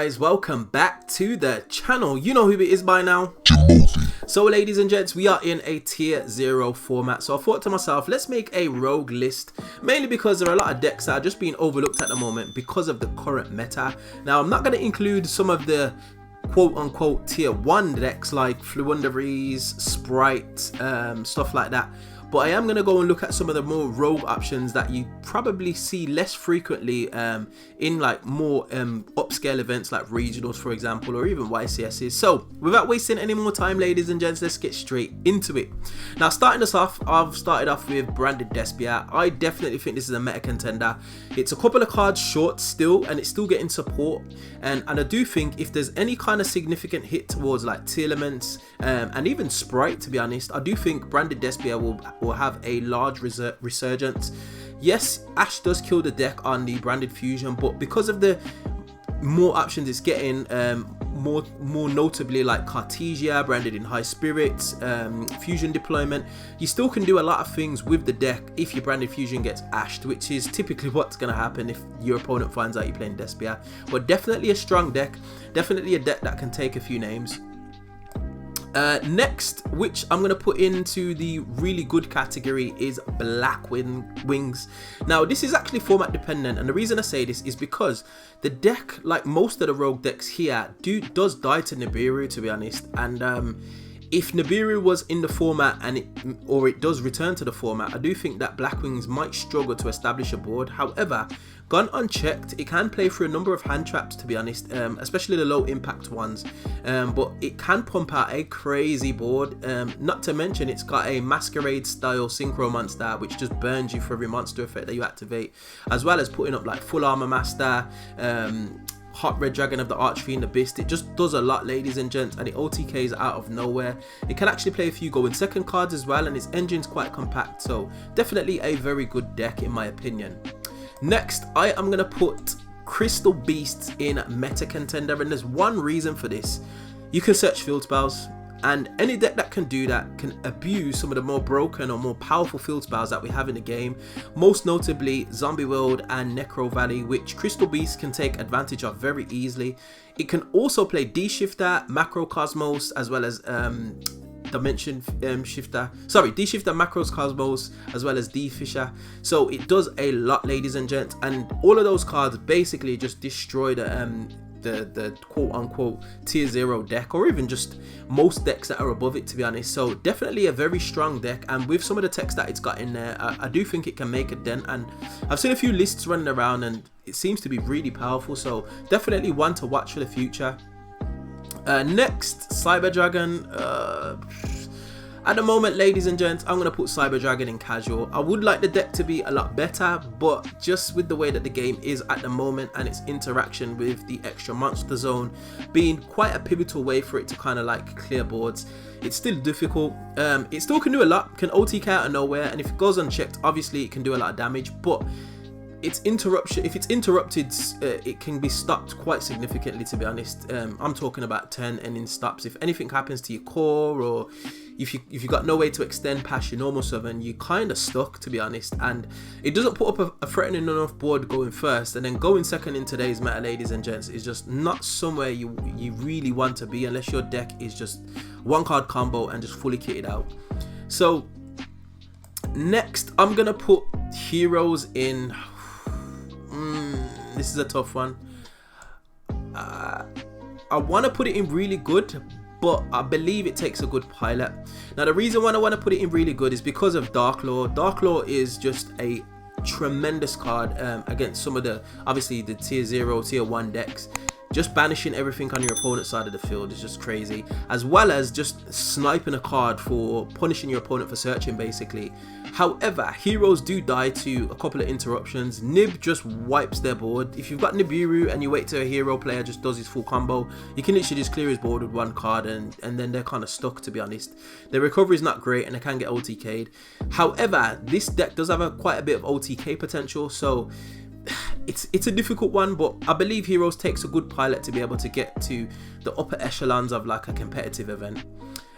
guys, welcome back to the channel. You know who it is by now, Jimothy. So ladies and gents, we are in a tier 0 format, so I thought to myself, let's make a rogue list, mainly because there are a lot of decks that are just being overlooked at the moment because of the current meta. Now I'm not going to include some of the quote-unquote tier 1 decks like Fluunderies, Sprite, stuff like that, but I am going to go and look at some of the more rogue options that you probably see less frequently in like more upscale events like regionals, for example, or even YCSs. So without wasting any more time, ladies and gents, let's get straight into it. Now starting us off, I've started off with Branded Despia. I definitely think this is a meta contender. It's a couple of cards short still, and it's still getting support, and I do think if there's any kind of significant hit towards like Tier Elements and even Sprite, to be honest, I do think Branded Despia will have a large resurgence. Yes, Ash does kill the deck on the Branded Fusion, but because of the more options it's getting, more notably like Cartesia, branded in High Spirits, Fusion Deployment, you still can do a lot of things with the deck if your Branded Fusion gets ashed, which is typically what's going to happen if your opponent finds out you're playing Despia. But definitely a strong deck, definitely a deck that can take a few names. Next, which I'm going to put into the really good category, is Black Wings. Now this is actually format dependent, and the reason I say this is because the deck, like most of the rogue decks here, does die to Nibiru, to be honest. And if Nibiru was in the format and it does return to the format, I do think that Black Wings might struggle to establish a board. However, gone unchecked, it can play through a number of hand traps, to be honest, especially the low impact ones, but it can pump out a crazy board. Not to mention it's got a Masquerade style Synchro Monster which just burns you for every monster effect that you activate, as well as putting up like Full Armor Master, Hot Red Dragon of the Archfiend Abyss. It just does a lot, ladies and gents, and it OTKs out of nowhere. It can actually play a few go in second cards as well, and its engine's quite compact, so definitely a very good deck in my opinion. Next, I am going to put Crystal Beasts in meta contender, and there's one reason for this. You can search field spells, and any deck that can do that can abuse some of the more broken or more powerful field spells that we have in the game, most notably Zombie World and Necro Valley, which Crystal Beasts can take advantage of very easily. It can also play D-Shifter, Macrocosmos, as well as Dimension Shifter, D-Shifter, Macros Cosmos, as well as D-Fisher. So it does a lot, ladies and gents, and all of those cards basically just destroy the quote-unquote tier 0 deck, or even just most decks that are above it, to be honest. So definitely a very strong deck, and with some of the text that it's got in there, I do think it can make a dent, and I've seen a few lists running around and it seems to be really powerful, so definitely one to watch for the future. Next, Cyber Dragon. At the moment, ladies and gents, I'm going to put Cyber Dragon in casual. I would like the deck to be a lot better, but just with the way that the game is at the moment and its interaction with the extra monster zone being quite a pivotal way for it to kind of like clear boards, it's still difficult. It still can do a lot, can OTK out of nowhere, and if it goes unchecked, obviously it can do a lot of damage, but if it's interrupted, it can be stopped quite significantly, to be honest. I'm talking about 10 ending stops. If anything happens to your core, or if you got no way to extend past your normal summon, you're kind of stuck, to be honest. And it doesn't put up a threatening enough board going first, and then going second in today's meta, ladies and gents, is just not somewhere you really want to be unless your deck is just one card combo and just fully kitted out. So next, I'm gonna put Heroes in. This is a tough one. I want to put it in really good, but I believe it takes a good pilot. Now the reason why I want to put it in really good is because of Darklaw. Darklaw is just a tremendous card against some of the, obviously the tier 0, tier 1 decks. Just banishing everything on your opponent's side of the field is just crazy, as well as just sniping a card for punishing your opponent for searching, basically. However, heroes do die to a couple of interruptions. Nib just wipes their board. If you've got Nibiru and you wait till a hero player just does his full combo, you can literally just clear his board with one card, and then they're kind of stuck, to be honest. Their recovery is not great and they can get OTK'd. However, this deck does have quite a bit of OTK potential, so it's a difficult one, but I believe Heroes takes a good pilot to be able to get to the upper echelons of like a competitive event.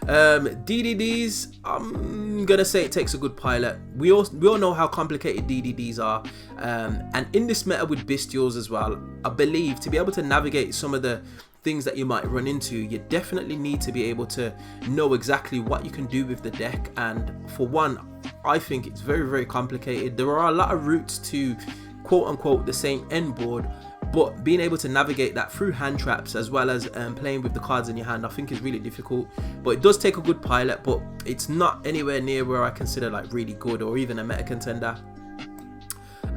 DDDs, I'm gonna say it takes a good pilot. We all know how complicated DDDs are, and in this meta with bestials as well, I believe to be able to navigate some of the things that you might run into, you definitely need to be able to know exactly what you can do with the deck. And for one, I think it's very complicated. There are a lot of routes to quote unquote the same end board, but being able to navigate that through hand traps as well as playing with the cards in your hand, I think is really difficult. But it does take a good pilot, but it's not anywhere near where I consider like really good or even a meta contender.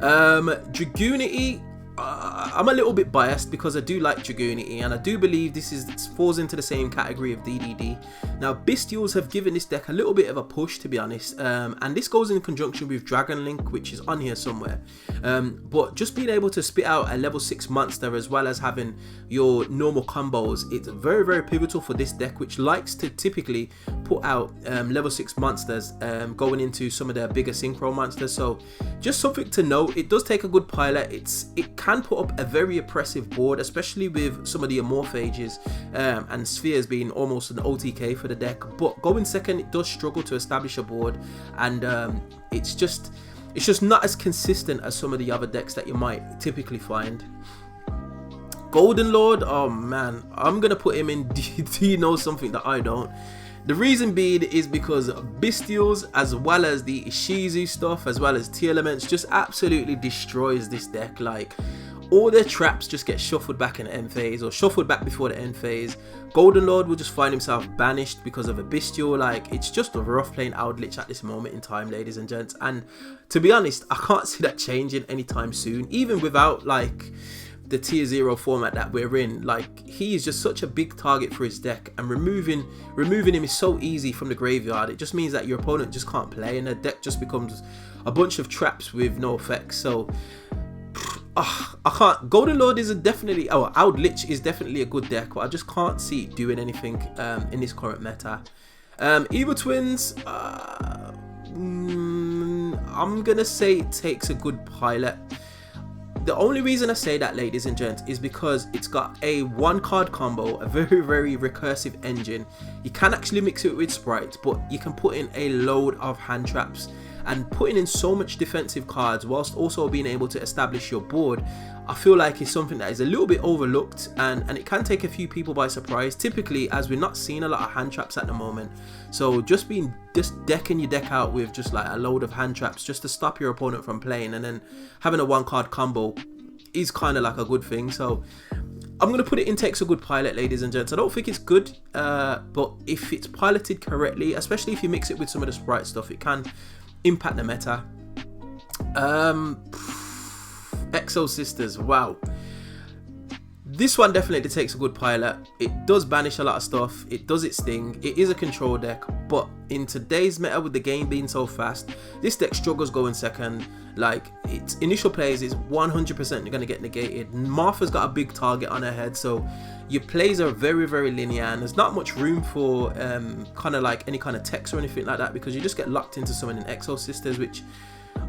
Dragoonity, I'm a little bit biased because I do like Dragoonity, and I do believe this falls into the same category of DDD. Now, Bestials have given this deck a little bit of a push, to be honest, and this goes in conjunction with Dragon Link, which is on here somewhere. But just being able to spit out a level 6 monster as well as having your normal combos, it's very pivotal for this deck, which likes to typically put out level 6 monsters going into some of their bigger synchro monsters. So just something to note, it does take a good pilot. It can put up a very oppressive board, especially with some of the Amorphages and Spheres being almost an OTK for the deck. But going second, it does struggle to establish a board, and it's just not as consistent as some of the other decks that you might typically find. Golden Lord, oh man, I'm gonna put him in do you know something that I don't? The reason being is because Bestials, as well as the Ishizu stuff, as well as T Elements, just absolutely destroys this deck. Like, all their traps just get shuffled back in the end phase, or shuffled back before the end phase. Golden Lord will just find himself banished because of a Bestial. Like, it's just a rough playing Outlich at this moment in time, ladies and gents. And to be honest, I can't see that changing anytime soon, even without like the tier 0 format that we're in. Like, he is just such a big target for his deck, and removing him is so easy from the graveyard. It just means that your opponent just can't play, and the deck just becomes a bunch of traps with no effects. So I can't. Golden Lord is definitely, Outlich is definitely a good deck, but I just can't see it doing anything in this current meta. Evil Twins, I'm gonna say it takes a good pilot. The only reason I say that, ladies and gents, is because it's got a 1-card combo, a very recursive engine. You can actually mix it with sprites, but you can put in a load of hand traps, and putting in so much defensive cards whilst also being able to establish your board, I feel like it's something that is a little bit overlooked, and it can take a few people by surprise, typically, as we're not seeing a lot of hand traps at the moment. So just decking your deck out with just like a load of hand traps just to stop your opponent from playing, and then having a 1-card combo is kind of like a good thing. So I'm going to put it in takes a good pilot, ladies and gents. I don't think it's good, but if it's piloted correctly, especially if you mix it with some of the sprite stuff, it can impact the meta. Exo Sisters, wow. This one definitely takes a good pilot. It does banish a lot of stuff. It does its thing. It is a control deck, but in today's meta, with the game being so fast, this deck struggles going second. Like, its initial plays is 100% going to get negated. Martha's got a big target on her head, so your plays are very linear, and there's not much room for kind of like any kind of text or anything like that, because you just get locked into summoning Exo Sisters, which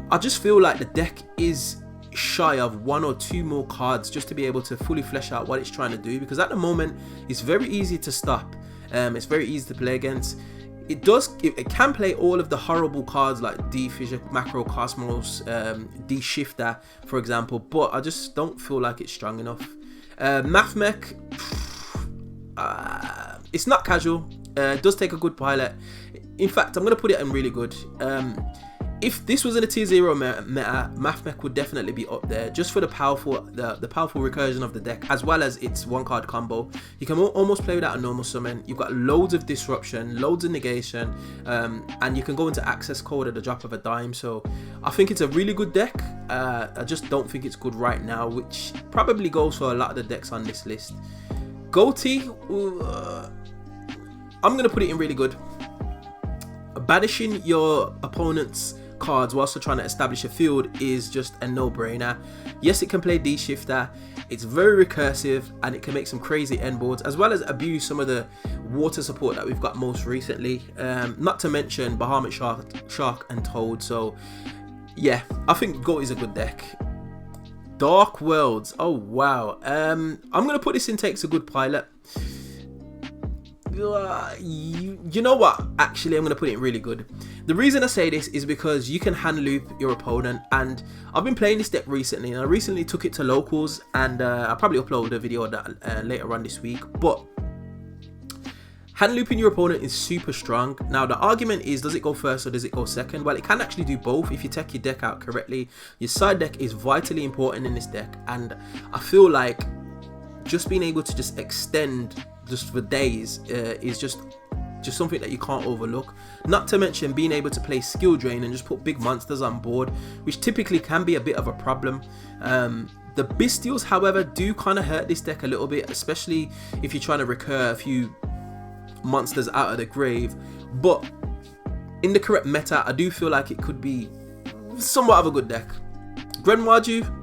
I just feel like the deck is shy of 1 or 2 more cards just to be able to fully flesh out what it's trying to do, because at the moment it's very easy to stop. It's very easy to play against. It can play all of the horrible cards like D Fissure, Macro Cosmos, D Shifter, for example, but I just don't feel like it's strong enough. Mathmech, it's not casual. It does take a good pilot. In fact, I'm going to put it in really good. If this was in a tier 0 meta, Mathmech would definitely be up there, just for the powerful recursion of the deck, as well as its 1-card combo. You can almost play without a normal summon. You've got loads of disruption, loads of negation, and you can go into access code at the drop of a dime. So I think it's a really good deck. I just don't think it's good right now, which probably goes for a lot of the decks on this list. Goatee, I'm going to put it in really good. Banishing your opponent's cards whilst trying to establish a field is just a no-brainer. Yes, it can play D Shifter, it's very recursive, and it can make some crazy end boards, as well as abuse some of the water support that we've got most recently, not to mention Bahamut Shark and Toad. So yeah, I think Goat is a good deck. Dark Worlds, oh wow. I'm gonna put this in takes a good pilot. you know what? Actually, I'm going to put it really good. The reason I say this is because you can hand loop your opponent, and I've been playing this deck recently, and I recently took it to locals, and I'll probably upload a video of that later on this week. But hand looping your opponent is super strong. Now the argument is, does it go first or does it go second? Well, it can actually do both if you take your deck out correctly. Your side deck is vitally important in this deck, and I feel like just being able to just extend just for days is just something that you can't overlook. Not to mention being able to play skill drain and just put big monsters on board, which typically can be a bit of a problem. The Bestials, however, do kind of hurt this deck a little bit, especially if you're trying to recur a few monsters out of the grave. But in the correct meta, I do feel like it could be somewhat of a good deck. Grenmarju,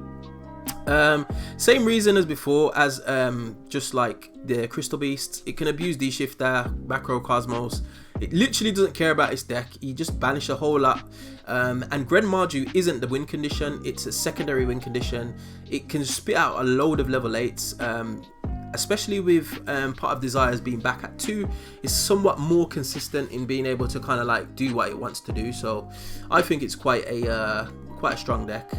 same reason as before, as just like the Crystal Beasts. It can abuse D-Shifter, Macrocosmos. It literally doesn't care about its deck. You just banish a whole lot. And Grenmarju isn't the win condition, it's a secondary win condition. It can spit out a load of level 8s, especially with Pot of Desires being back at 2. It's somewhat more consistent in being able to kind of like do what it wants to do. So I think it's quite a strong deck.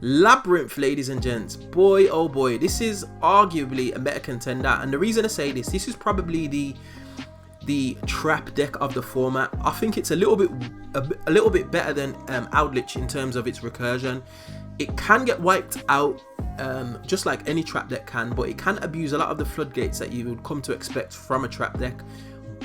Labyrinth, ladies and gents, boy oh boy, this is arguably a meta contender, and the reason I say this is probably the trap deck of the format. I think it's a little bit better than Outlich in terms of its recursion. It can get wiped out just like any trap deck can, but it can abuse a lot of the floodgates that you would come to expect from a trap deck.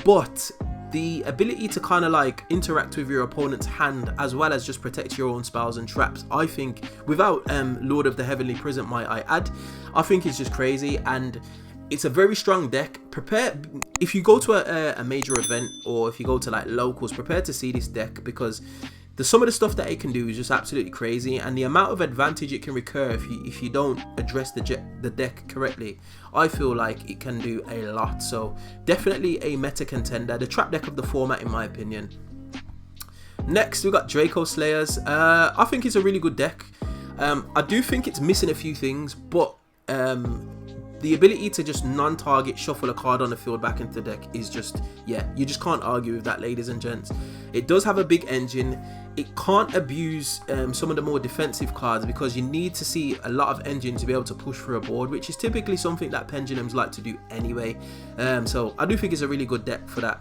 But the ability to kind of like interact with your opponent's hand, as well as just protect your own spells and traps, I think, without Lord of the Heavenly Prison, might I add, I think it's just crazy. And it's a very strong deck. Prepare, if you go to a major event, or if you go to like locals, prepare to see this deck, because some of the stuff that it can do is just absolutely crazy, and the amount of advantage it can recur if you don't address the deck correctly, I feel like it can do a lot. So definitely a meta contender, the trap deck of the format in my opinion. Next we got Draco Slayers. I think it's a really good deck. I do think it's missing a few things, but the ability to just non-target shuffle a card on the field back into the deck is just, yeah, you just can't argue with that, ladies and gents. It does have a big engine. It can't abuse some of the more defensive cards, because you need to see a lot of engine to be able to push through a board, which is typically something that pendulums like to do anyway. So I do think it's a really good deck for that.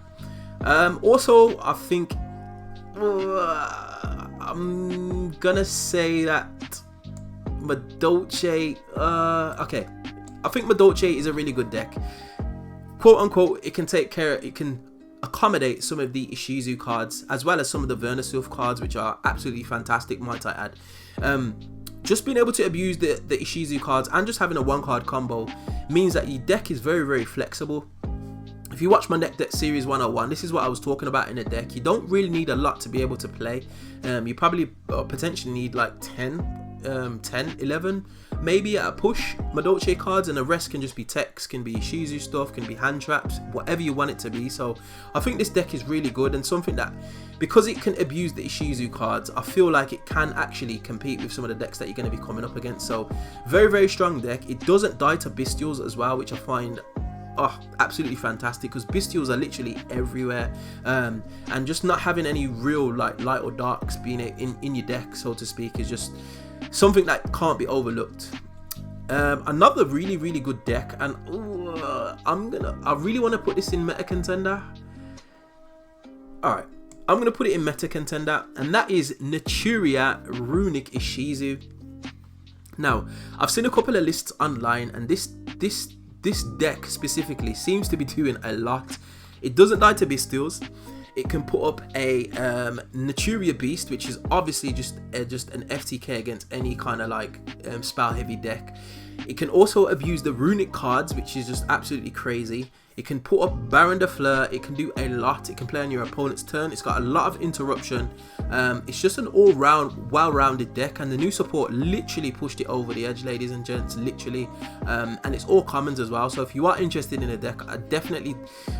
Also, I think I'm gonna say that Madolche, okay, I think Madolche is a really good deck. Quote unquote, it can accommodate some of the Ishizu cards, as well as some of the Vernisylph cards, which are absolutely fantastic, might I add. Just being able to abuse the Ishizu cards and just having a one card combo means that your deck is very, very flexible. If you watch my deck series 101, this is what I was talking about in a deck. You don't really need a lot to be able to play. You probably potentially need like 10, 11 maybe at a push Madolche cards, and the rest can just be text, can be Ishizu stuff, can be hand traps, whatever you want it to be. So I think this deck is really good, and something that, because it can abuse the Ishizu cards, I feel like it can actually compete with some of the decks that you're going to be coming up against. So very, very strong deck. It doesn't die to Bestials as well, which I find absolutely fantastic, because Bestials are literally everywhere, and just not having any real like light or darks being in your deck, so to speak, is just something that can't be overlooked. Another really, really good deck, and I really want to put this in meta contender. Alright, I'm gonna put it in meta contender, and that is Naturia Runic Ishizu. Now, I've seen a couple of lists online, and this deck specifically seems to be doing a lot. It doesn't die to Bestials. It can put up a Naturia Beast, which is obviously just an FTK against any kind of like spell heavy deck. It can also abuse the runic cards, which is just absolutely crazy. It can put up Baron de Fleur. It can do a lot. It can play on your opponent's turn. It's got a lot of interruption. It's just an all-round, well-rounded deck, and the new support literally pushed it over the edge, ladies and gents, literally. And it's all commons as well. So if you are interested in a deck, I definitely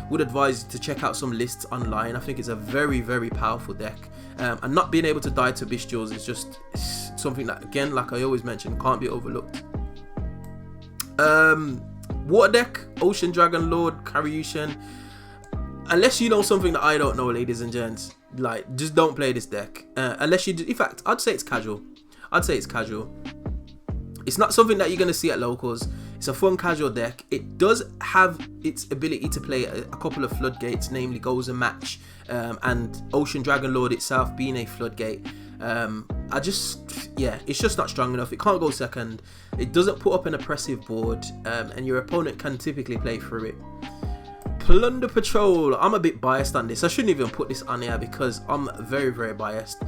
would advise you to check out some lists online. I think it's a very, very powerful deck. And not being able to die to Bestials is just something that, again, like I always mention, can't be overlooked. Water deck, Ocean Dragon Lord, Karyushin. unless you know something that I don't know, ladies and gents, like, just don't play this deck. Unless you do, in fact, I'd say it's casual. I'd say it's casual. It's not something that you're going to see at locals. It's a fun casual deck. It does have its ability to play a couple of floodgates, namely Goals and Match, and Ocean Dragon Lord itself being a floodgate. It's just not strong enough. It can't go second. It doesn't put up an oppressive board, and your opponent can typically play through it. Plunder Patrol. I'm a bit biased on this. I shouldn't even put this on here because I'm very, very biased.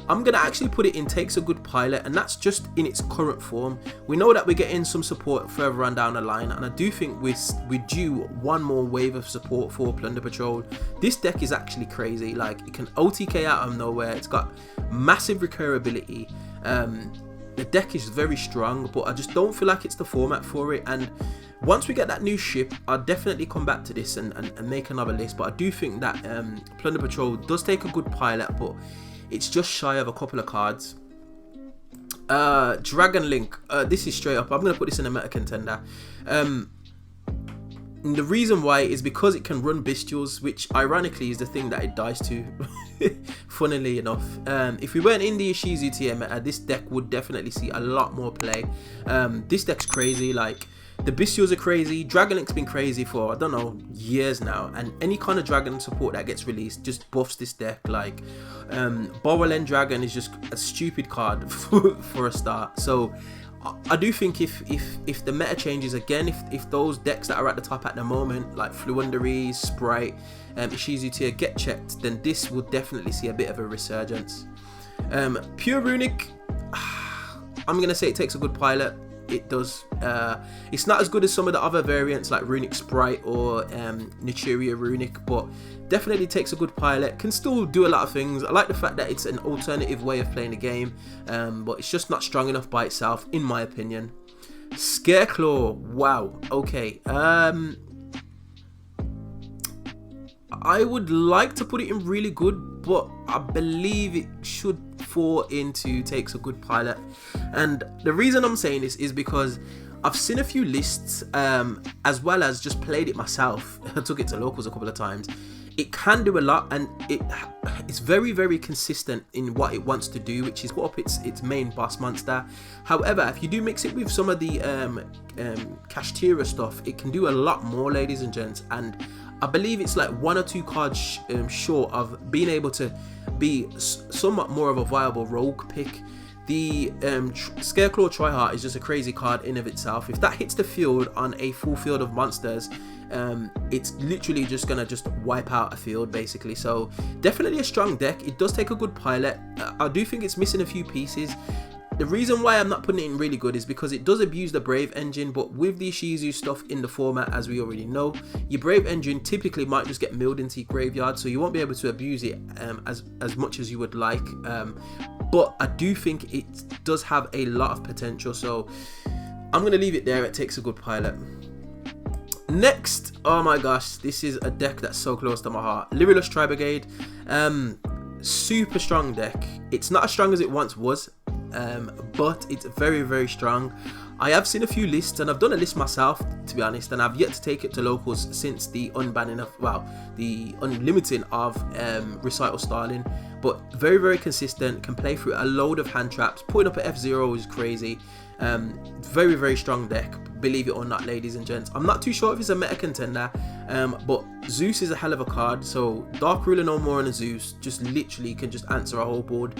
I'm going to actually put it in Takes a Good Pilot, and that's just in its current form. We know that we're getting some support further on down the line, and I do think we're due one more wave of support for Plunder Patrol. This deck is actually crazy. Like, it can OTK out of nowhere. It's got massive recurability. The deck is very strong, but I just don't feel like it's the format for it. And once we get that new ship, I'll definitely come back to this and make another list. But I do think that Plunder Patrol does take a good pilot, but it's just shy of a couple of cards. Dragon Link. This is straight up. I'm going to put this in a meta contender. The reason why is because it can run Bestials, which ironically is the thing that it dies to. Funnily enough. If we weren't in the Ishizu tier meta, this deck would definitely see a lot more play. This deck's crazy. Like, the Bestials are crazy. Dragon Link's been crazy for, I don't know, years now. And any kind of Dragon support that gets released just buffs this deck. Like, Borrel Dragon is just a stupid card for a start. So I do think if the meta changes again, if those decks that are at the top at the moment, like Fluundery, Sprite, Ishizu tier, get checked, then this will definitely see a bit of a resurgence. Pure Runic, I'm going to say it takes a good pilot. It does. It's not as good as some of the other variants like Runic Sprite or Nichiria Runic, but definitely takes a good pilot. Can still do a lot of things. I like the fact that it's an alternative way of playing the game, but it's just not strong enough by itself, in my opinion. Scareclaw. Wow. Okay. I would like to put it in really good, but I believe it should fall into takes a good pilot. And the reason I'm saying this is because I've seen a few lists, as well as just played it myself. I took it to locals a couple of times. It can do a lot, and it's very, very consistent in what it wants to do, which is put up its main boss monster. However, if you do mix it with some of the Kashtira stuff, it can do a lot more, ladies and gents. And I believe it's like 1 or 2 cards short of being able to be somewhat more of a viable rogue pick. The Scareclaw Tryhard is just a crazy card in of itself. If that hits the field on a full field of monsters, it's literally just gonna wipe out a field basically. So definitely a strong deck. It does take a good pilot. I do think it's missing a few pieces. The reason why I'm not putting it in really good is because it does abuse the Brave engine, but with the Ishizu stuff in the format, as we already know, your Brave engine typically might just get milled into your graveyard, so you won't be able to abuse it as much as you would like. But I do think it does have a lot of potential, so I'm going to leave it there. It takes a good pilot. Next, oh my gosh, this is a deck that's so close to my heart. Lyrillus Tri-Brigade. Super strong deck. It's not as strong as it once was, but it's very, very strong. I have seen a few lists, and I've done a list myself, to be honest, and I've yet to take it to locals since the unbanning of, well, the unlimiting of Recital Starling. But very, very consistent, can play through a load of hand traps. Putting up an F0 is crazy. Very, very strong deck, believe it or not, ladies and gents. I'm not too sure if it's a meta contender, but Zeus is a hell of a card. So Dark Ruler no more on a Zeus just literally can just answer a whole board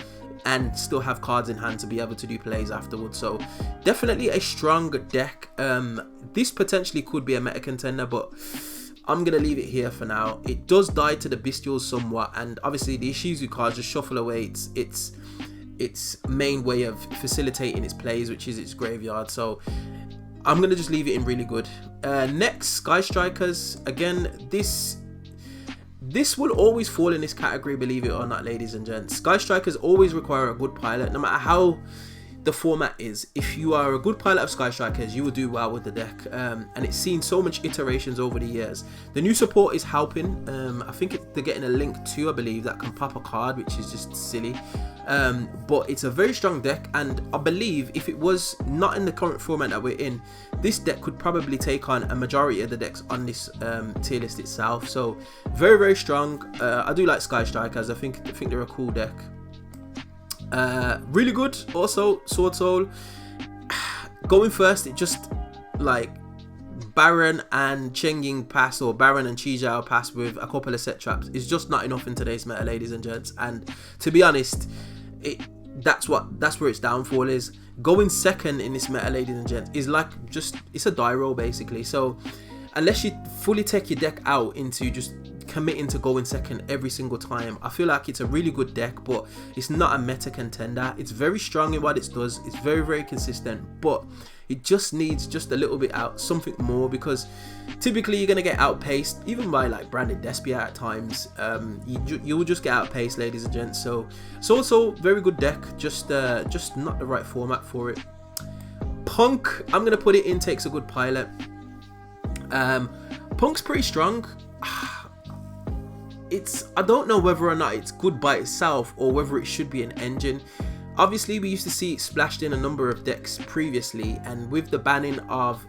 and still have cards in hand to be able to do plays afterwards. So definitely a strong deck. This potentially could be a meta contender, but I'm going to leave it here for now. It does die to the Bestials somewhat, and obviously the Ishizu cards just shuffle away its main way of facilitating its plays, which is its graveyard. So I'm going to just leave it in really good. Next, Sky Strikers. Again, this will always fall in this category, believe it or not, ladies and gents. Sky Strikers always require a good pilot, no matter how the format is, if you are a good pilot of Sky Strikers, you will do well with the deck, and it's seen so much iterations over the years. The new support is helping. I think they're getting a link too, I believe, that can pop a card, which is just silly, but it's a very strong deck, and I believe if it was not in the current format that we're in, this deck could probably take on a majority of the decks on this tier list itself. So very, very strong. I do like Sky Strikers. I think they're a cool deck. Really good. Also, Sword Soul going first, it just like Baron and Chengying pass, or Baron and Chi Zhao pass with a couple of set traps is just not enough in today's meta, ladies and gents. And to be honest, that's where its downfall is. Going second in this meta, ladies and gents, is like it's a die roll basically. So unless you fully take your deck out into just committing to going second every single time, I feel like it's a really good deck, but it's not a meta contender. It's very strong in what it does. It's very, very consistent, but it just needs just a little bit something more, because typically you're gonna get outpaced even by like Branded Despia at times. You will just get outpaced, ladies and gents. So it's also very good deck, just not the right format for it. Punk, I'm gonna put it in takes a good pilot. Punk's pretty strong. I don't know whether or not it's good by itself or whether it should be an engine. Obviously, we used to see it splashed in a number of decks previously, and with the banning of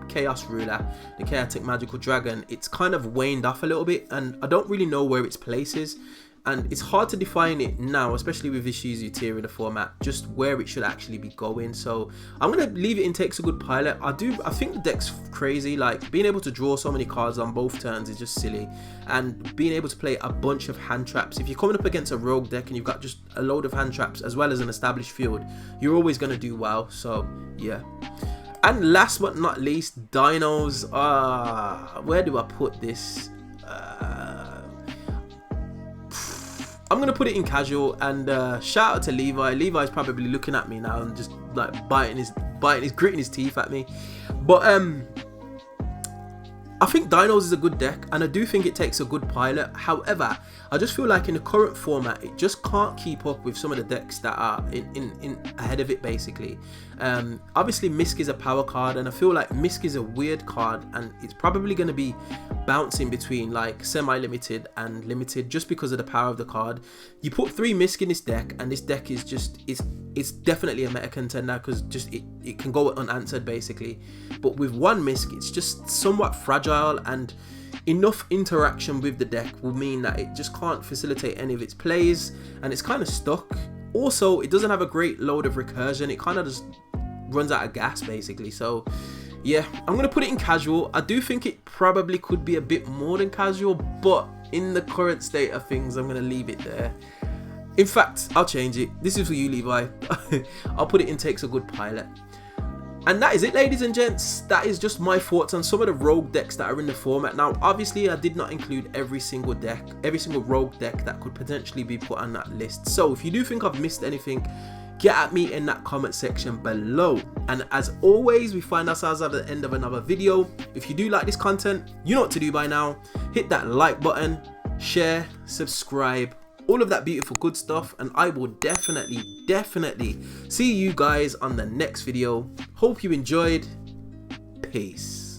Chaos Ruler, the Chaotic Magical Dragon, it's kind of waned off a little bit, and I don't really know where its place is. And it's hard to define it now, especially with Ishizu tier in the format, just where it should actually be going. So I'm going to leave it in takes a good pilot. I think the deck's crazy. Like, being able to draw so many cards on both turns is just silly. And being able to play a bunch of hand traps. If you're coming up against a rogue deck and you've got just a load of hand traps as well as an established field, you're always going to do well. So yeah. And last but not least, Dinos. Where do I put this? I'm gonna put it in casual, and shout out to Levi. Levi's probably looking at me now and just like gritting his teeth at me. But I think Dinos is a good deck, and I do think it takes a good pilot. However, I just feel like in the current format, it just can't keep up with some of the decks that are in ahead of it, basically. Obviously, Misk is a power card, and I feel like Misk is a weird card, and it's probably going to be bouncing between like semi-limited and limited just because of the power of the card. You put 3 Misk in this deck, and this deck is just it's definitely a meta contender, because just it can go unanswered basically. But with 1 Misk, it's just somewhat fragile, and enough interaction with the deck will mean that it just can't facilitate any of its plays, and it's kind of stuck. Also, it doesn't have a great load of recursion. It kind of just runs out of gas basically. So yeah, I'm gonna put it in casual. I do think it probably could be a bit more than casual, but in the current state of things, I'm gonna leave it there. In fact, I'll change it. This is for you, Levi. I'll put it in takes a good pilot. And that is it, ladies and gents. That is just my thoughts on some of the rogue decks that are in the format. Now, obviously, I did not include every single rogue deck that could potentially be put on that list. So if you do think I've missed anything, get at me in that comment section below. And as always, we find ourselves at the end of another video. If you do like this content, you know what to do by now. Hit that like button, share, subscribe, all of that beautiful good stuff, and I will definitely see you guys on the next video. Hope you enjoyed. Peace.